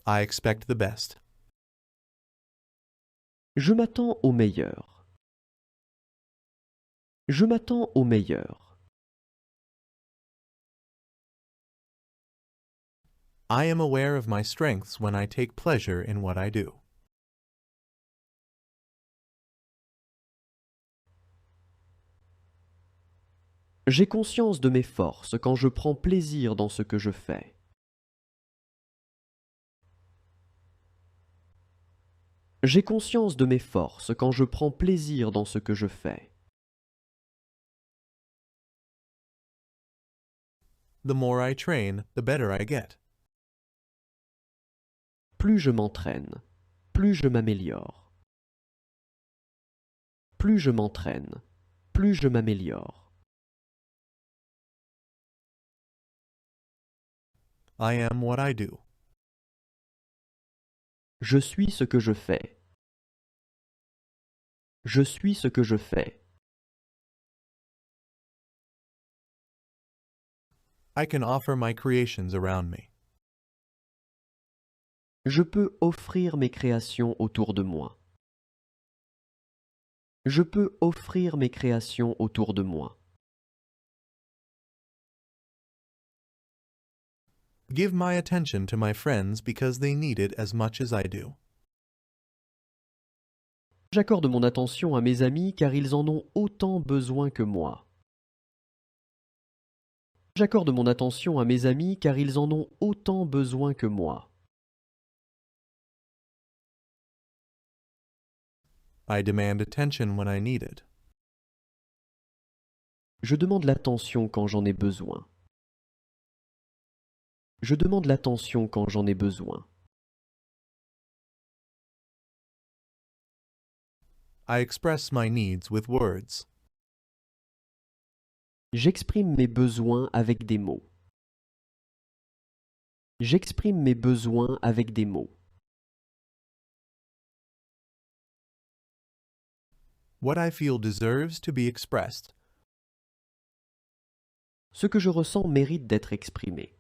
I expect the best. Je m'attends au meilleur. Je m'attends au meilleur. I am aware of my strengths when I take pleasure in what I do. J'ai conscience de mes forces quand je prends plaisir dans ce que je fais. J'ai conscience de mes forces quand je prends plaisir dans ce que je fais. The more I train, the better I get. Plus je m'entraîne, plus je m'améliore. Plus je m'entraîne, plus je m'améliore. I am what I do. Je suis ce que je fais. Je suis ce que je fais. I can offer my creations around me. Je peux offrir mes créations autour de moi. Je peux offrir mes créations autour de moi. Give my attention to my friends because they need it as much as I do. J'accorde mon attention à mes amis car ils en ont autant besoin que moi. J'accorde mon attention à mes amis car ils en ont autant besoin que moi. I demand attention when I need it. Je demande l'attention quand j'en ai besoin. Je demande l'attention quand j'en ai besoin. I express my needs with words. J'exprime mes besoins avec des mots. J'exprime mes besoins avec des mots. What I feel deserves to be expressed. Ce que je ressens mérite d'être exprimé.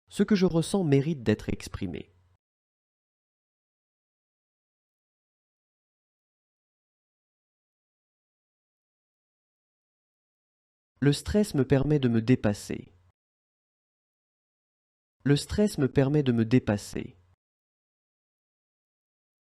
Ce que je ressens mérite d'être exprimé. Le stress me permet de me dépasser. Le stress me permet de me dépasser.